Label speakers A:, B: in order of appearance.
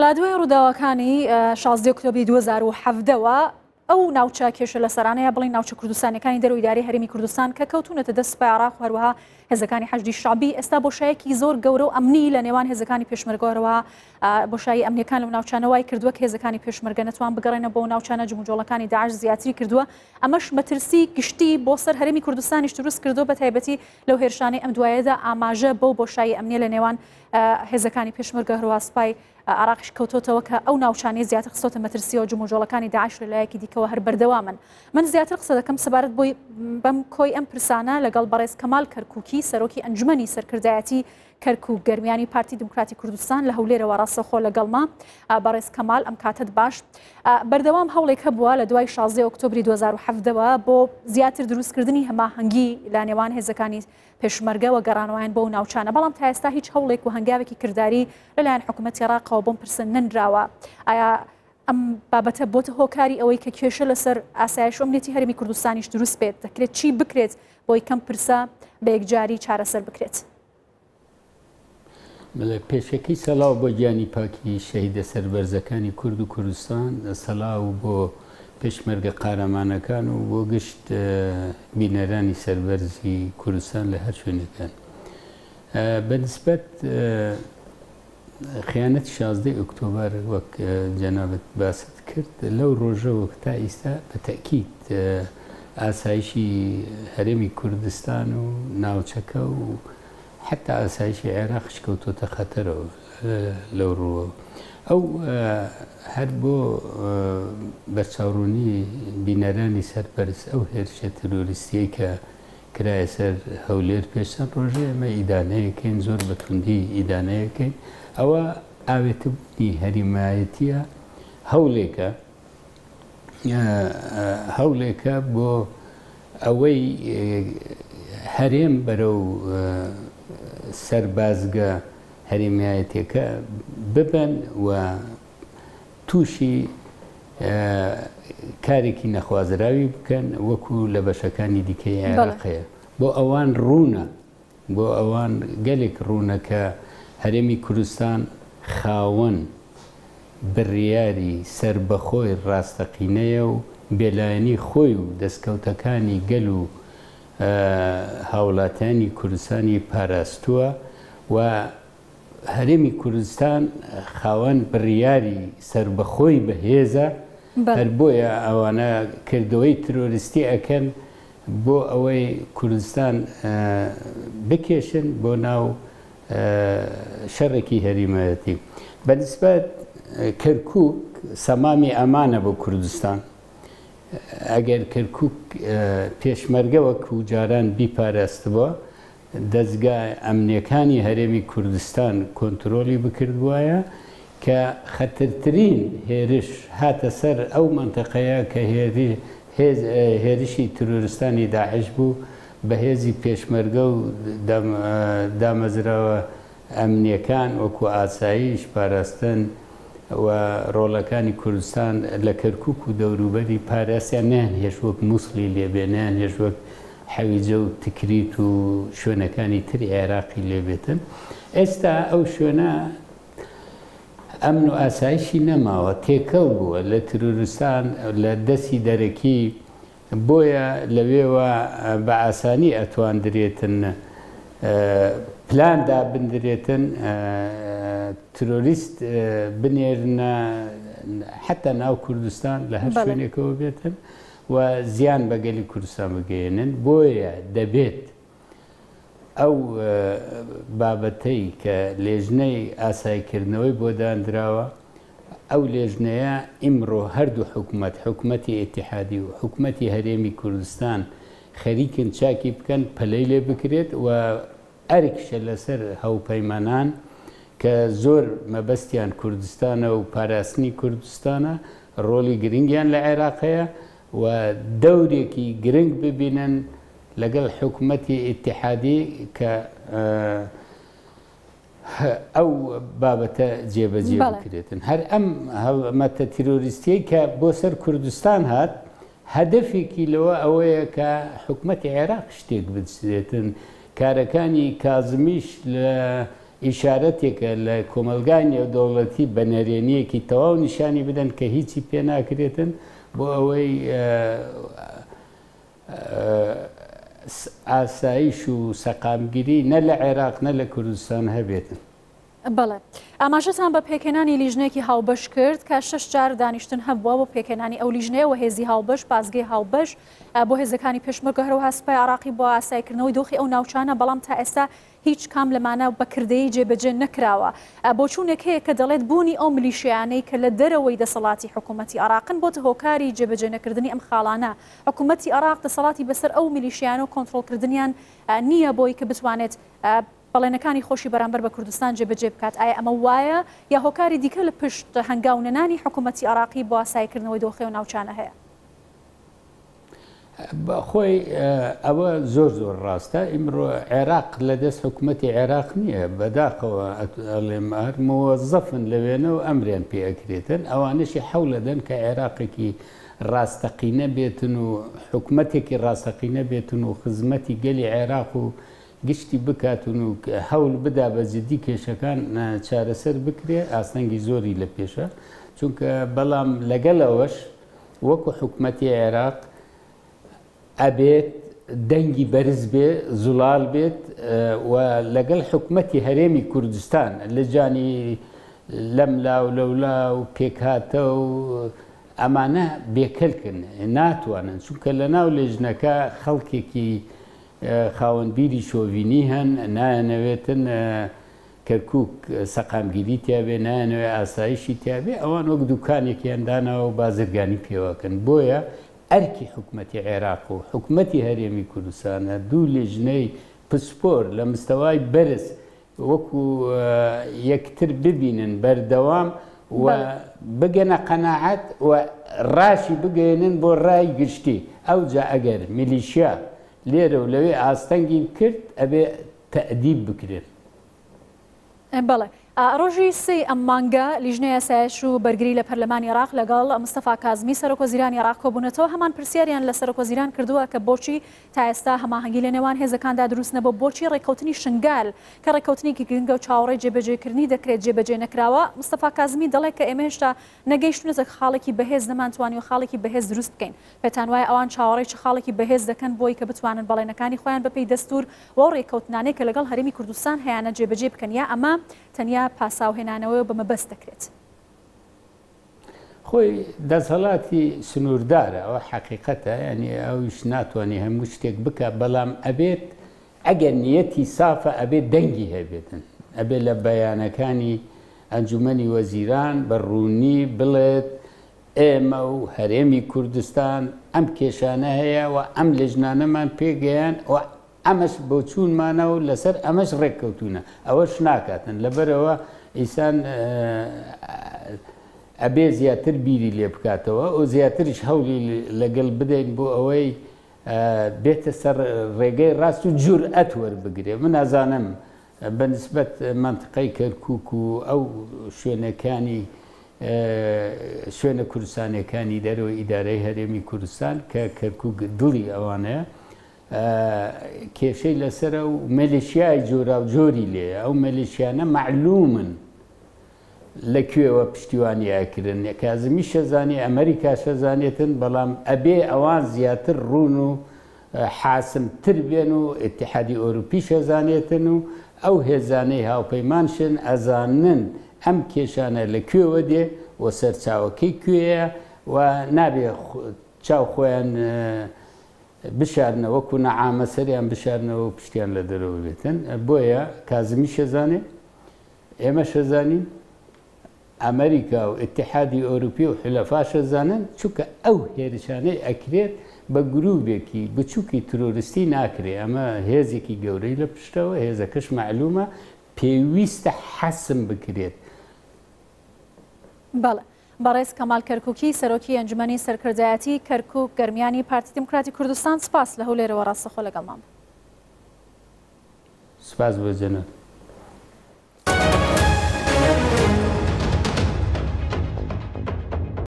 A: لە دوای ڕووداوەکانی 16 ئۆکتۆبری 2017ەوە ئەو ناوچە کێشە لە سەرانەیە بڵین ناوچە کوردستانەکانی دەرەوەی داری هەرێمی کوردستان کە کەوتونەتە دەست سوپای عێراق و هەروەها هێزەکانی حەشدی شعبی ئێستا بۆشایەکی زۆر گەورە و ئەمنی لە نێوان هێزەکانی پێشمەرگەوەرەوە بۆشایی ئەمنیەکان لەو ناوچانەوەی کردووە کە هێزەکانی پێشمەرگە نەتوان بگەڕێنە بۆ ناوچانە جموجۆڵەکانی داعش زیاتری کردووە ئەمەش مەترسی گشتی بۆ سەر هەرێمی کوردستانیش دروست کردووە بە تایبەتی لەو هێرشانەی ئەم دوایەدا ئاماژە بەو بۆشایی ئەمنیە لە نێوان هێزەکانی پێشمەرگە هەروەها سوپای عراقیش کەوتۆتەوە کە ئەو ناوچانەی زیاتر خستۆتە مەترسیەوە و جموجۆڵەکانی داعش لەلایەکی دیکەوە هەر بەردەوامن. من زیاتر قسە دەکەم سەبارەت بۆی بەم کۆی ئەم پرسانە لەگەڵ بەڕێز کەمال کەرکووکی سەرۆکی ئەنجومەنی سەرکردایەتی کەرکووک گەرمیانی پارتی دموکراتی کوردستان لە هەولێرەوە ڕاستەخۆ لەگەڵما. بەڕێز کەمال ئەم کاتت باش بەردەوام هەوڵێک هەبووە لە دوای 16 ئۆکتۆبری 2017ەوە بۆ زیاتر دروستکردنی هەماهەنگی لە نێوان هێزەکانی پێشمەرگە و گەڕانەوەیان بۆ ناوچانە بەڵام تا ئێستا هیچ هەوڵێک و هەنگاوێکی کردداری لەلایەن حکوومەتی عێراقەوە بۆم پرسن نەنراوە. ئایا ئەم بابەتە بۆتە هۆکاری ئەوەی کە کێشە لەسەر ئاسایش ئەمنیەتی هەرێمی کوردستانیش دروست بێت دەکرێت چی بکرێت بۆی کەم پرسە بە یەکجاری چارەسەر بکرێت؟
B: پێشەکەی سەڵاو بۆ گیانی پاکی شەهیدە سەربەرزەکانی کورد و کوردستان، سەڵاو بۆ پێشمەرگە قارەمانەکان و بۆ گشت بینەرانی سەربەرزی کوردستان لە هەر شوێنەکان. بەنسبەت خیانەتی 16 ئۆکتۆبر وەک جەنابەت باست کرد لەو ڕۆژەوە تا ئێستا بە تەکید ئاسایشی هەرێمی کوردستان و ناوچەکە و حتا ئاسایشی عێراقش کەوتۆتە خەتەرەوە لەو ڕووە. ئەو هەر بۆ بەرچاوڕوونی بینەرانی سەربەرز ئەو هێرشە تروریستیەی کە کرایە سەر هەولێر پێشەن ڕۆژێ ئەمە ئیدانەیەکەین زۆر بەتوندی ئیدانەیەکەین. ئەوە ئاوێتبوونی هەریمایەتیە هەوڵێکە بۆ ئەوەی هەرێم بەرەو سەربازگە هەریمایەتەکە ببن و تووشی کارێکی نەخوازراوی بکەن وەکو لە بەشەکانی دیکەی عێراقەیە. بۆ ئەوان ڕوونە بۆ ئەوان گەلێک ڕوونە کە هەرێمی کوردستان خاوەن بڕیاری سربەخۆی ڕاستەقینەیە و بێلایەنی خۆی و دەستکەوتەکانی گەل و هاوڵاتیانی کوردستانی پاراستووە و هەرێمی کوردستان خاوەن بڕیاری سربەخۆی بەهێزە. هەر بۆیە ئەوانە کردەوەی ترۆریستی ئەکەن بۆ ئەوەی کوردستان بکێشن بۆ ناو شەڕێکی هەریمایەتی. بەنسبەت کەرکووک سەمامی ئەمانە بۆ کوردستان. ئەگەر کەرکووک پێشمەرگە وەکو جاران بیپاراستبووە دەستگای ئەمنیەکانی هەرێمی کوردستان کۆنتترۆلی بکردوایە کە خەترترین هێرش هاتە سەر ئەو منتەقەیە کە هێرشی ترۆریستانی داعش بوو بە هێزی پێشمەرگە و دامەزراوە ئەمنیەکان وەکو ئاساییش پاراستن و ڕۆڵەکانی کوردستان لە کەرکووک و دەوروبەری پاراستیان نیان هێش وەک مووسڵی لێبێنیان هێش وەک حەویجە و تکریت و شوێنەکانی تری عێراقی لێبێتن. ئێستا ئەو شوێنە ئەمن و ئاسایشی نەماوە تێکەڵ بووە لە ترۆریستان لە دەستی دەرەکی. بۆیە لەوێوە بە ئاسانی ئەتواندرێتن پلاندا بندرێتن ترۆریست بنێرنە حتا ناو کوردستان لە هەر شوێنێکەوە بێتن و زیان بەگەلی کوردستان بگەێنن. بۆیە دەبێت ئەو بابەتەی کە لێژنەی ئاسایکردنەوەی بۆ دانراوە ئەو لێژنەیە ئیمڕۆ هەردوو حکوومەتی ئیتیحادی و حکوومەتی هەرێمی کوردستان خەریکن چاکی بکەن پەلەی لێ بکرێت و ئەرکشە لەسەر هەوپەیمانان کە زۆر مەبەستیان کوردستانە و پاراستنی کوردستانە ڕۆلی گرنگیان لە عێراقەیە و دەورێکی گرنگ ببینن لەگەڵ حکوومەتی ئیتیحادی کە ئەو بابەتە جێبەجێ بکرێتن. هەر ئەم هەڵمەتە تیرۆریستیەی کە بۆ سەر کوردستان هات هەدەفێکی لەوە ئەوەیە کە حکوومەتی عێراق شتێک بدرێتن. کارەکانی کازمیش لە ئیشارەتێکە لە کۆمەلگای نێودەوڵەتی بە نەرێنیەکی تەواو نیشانی بدەن کە هیچی پێ ناکرێتن بۆ ئەوەی ئاسایش و سەقامگیری نە لە عێراق نە لە کوردستان هەبێتن.
A: بەڵێ ئاماژەتان بە پێکێنانی لیژنێکی هاوبەش کرد کە 6 جار دانیشتن هەبووە بۆ پێکێنانی ئەو لیژنەیە و هێزی هاوبەش پازگەی هاوبەش بۆ هێزەکانی پێشمەرگە هەروەها سوپای عراقی بۆ ئاسایکردنەوەی دۆخی ئەو ناوچانە بەڵام تا ئێستا هیچ کام لەمانە بەکردەیی جێبەجێ نەکراوە بۆ چوونێک هەیە کە دەڵێت بوونی ئەو ملیشیانەی کە لە دەرەوەی دەسەڵاتی حکوومەتی عراقن بۆتە هۆکاری جێبەجێ نەکردنی ئەم خاڵانە حکوومەتی عراق دەسەڵاتی بەسەر ئەو ملیشیانە و کۆنتڕۆڵکردنیان نییە بۆی کە بتوانێت بەڵێنەکانی خۆشی بەرامبەر بە کوردستان جێبەجێ بکات ئایا ئەمە وایە یا هۆکاری دیکە لە پشت هەنگاونەنانی حکوومەتی عراقی بۆ ئاسایکردنەوەی دۆخی و ناوچانە هەیە؟
B: خۆی ئەوە زۆر زۆر ڕاستە ئیمڕۆ عێراق لەدەست حکوومەتی عێراق نییە بەداخەوە ئەڵێمار مۆوەزەفن لەوێنە و ئەمریان پێ ئەکرێتن ئەوانشی حەولە دەن کە عێراقێکی ڕاستەقینە بێتن و حکوومەتێکی ڕاستەقینە بێتن و خزمەتی گەلی عێراق و گشتی بکاتون و هەول بدا بە جدی کێشەکان چارەسەر بکرێ ئاستەنگی زۆری لە پێشە چونکە بەڵام لەگەڵەوەش وەکو حکوومەتی عێراق ئەبێت دەنگی بەرز بێ زوڵال بێت و لەگەڵ حکوومەتی هەرێمی کوردستان لە جانی لەملا و لەولا و پێکهاتە و ئەمانە بێکەلکن ناتوانن چونکە لە ناو لێژنەکە خەڵکێکی خاوەنبیری شۆڤینی هەن نایەنەوێتن کەرکووک سەقامگیری تیاابێ نایەنەوێ ئاسایشی تیاابێ ئەوان وەک دوکانێکیاندانەوە و بازرگانی پێوەکەن بۆیە ئەرکی حکوومەتی عێراق و حکوومەتی هەرێمی کوردستانە دوو لێژنەی پسپۆر لە مستەوای بەرز وەکو یەکتر ببینن بەردەوام و بگەنە قەناعەت و ڕاشی بگەێنن بۆ ڕای گشتی ئەوجا ئەگەر میلیشیا لێرە و لەوێ ئاستەنگی کرد ئەبێ تەئدیب بکرێت.
A: بەڵێ ڕۆژی سێ ئەم مانگە لیژنەی یاسایش و بەرگری لە پەرلەمانی عێراق لەگەڵ مستەفا کازمی سەرۆکوەزیرانی عێراق کۆبوونەتەوە هەمان پرسیاریان لە سەرۆکوەزیران کردووە کە بۆچی تا ئێستا هەماهەنگی لە نێوان هێزەکاندا دروست نەبوو بۆچی ڕێککەوتنی شنگال کە ڕێککەوتنێکی گرنگە و چاوەڕێی جێبەجێکردنی دەکرێت جێبەجێ نەکراوە مستەفا کازمی دەڵێت کە ئێمە هێشتا نەگەیشتونەتە خاڵێکی بەهێز نەمانتوانی و خاڵێکی بەهێز دروست بکەین پێتان وایە ئەوان چاوەڕێی چ خاڵێکی بەهێز دەکەن بۆی کە بتوانن بەڵێنەکانی خۆیان بەپێی دەستور و ڕێککەوتنانەی کە لەگەڵ هەرێمی کوردستان هەیەە جێبەجێ بکەن یا ئەمە تەنیا پاساوهێنانەوە بەمەبەست دەکرێت.
B: خۆی دەسەڵاتی سنووردارە ئەوە حەقیقەتە ینی ئەویش ناتوانانی هەموو شتێک بکە بەڵام ئەبێت ئەگەر نیەتی سافە ئەبێت دەنگی هەبێتن ئەبێت لە بەیانەکانی ئەنجومەنی وەزیران بەڕوونی بڵێت ئێمە و هەرێمی کوردستان ئەم کێشانە هەیە و ئەم لێژنانەمان پێگەیان و ئەمەش بۆ چوونمانەوە لەسەر ئەمەش ڕێککەوتونە ئەوەش ناکاتن لەبەرەوە ئیسان ئەبێ زیاتر بیری لێ بکاتەوە و زیاتریش هەولی لەگەڵ بدەین بۆ ئەوەی بێتە سەر ڕێگەی ڕاست و جورئەت وەربگرێ من ئازانم بەنسبەت منتقەی کەرکووک و ئەو شوێنەکانی شوێنە کوردستانەکانی دەرەوەی ئیدارەی هەرێمی کوردستان کە کەرکووک دڵی ئەوانەیە کێشەی لەسرە و مەلیشیای جۆرا و جۆری لێ ئەو مەلیشیانە معلومن لەکوێوە پشتیوانیاکردن کازمی شەزانێ ئەمریکا شەزانێتن بەڵام ئەبێ ئەوان زیاتر ڕوون و حاسمتر بێن و ئیتحادی ئۆروپی شەزانێتن و ئەو هێزانەی هاوپەیمانشن ئەزانن ئەم کێشانە لەکوێوە دێ و سەرچاوەکەی کوێیە و نابێ چاو خۆیان بشارنە وەکو نەعامە سەریان بشارنەوە و پشتیان لە دەرەوە بێتن بۆیە کازمی شەزانێ ئێمە شەزانین ئەمریکا و ئیتحادی ئۆروپی و حلەفا شەزانن چونکە ئەو هێرشانەی ئەکرێت بە گرووبێکی بچووکی ترۆریستی ناکرێ ئەمە هێزێکی گەورەی لە پشتەوە هێزەکەش معلومە پێویستە حەسم بکرێت.
A: بەڵێ بەڕێز کەمال کەرکووکی سەرۆکی ئەنجومەنی سەرکردایەتی کەرکووک گەرمیانی پارتی دموکراتی کوردستان سپاس لە هەولێرەوە ڕاستەخۆ لەگەڵمان.
B: سپاس بۆ جەنەت.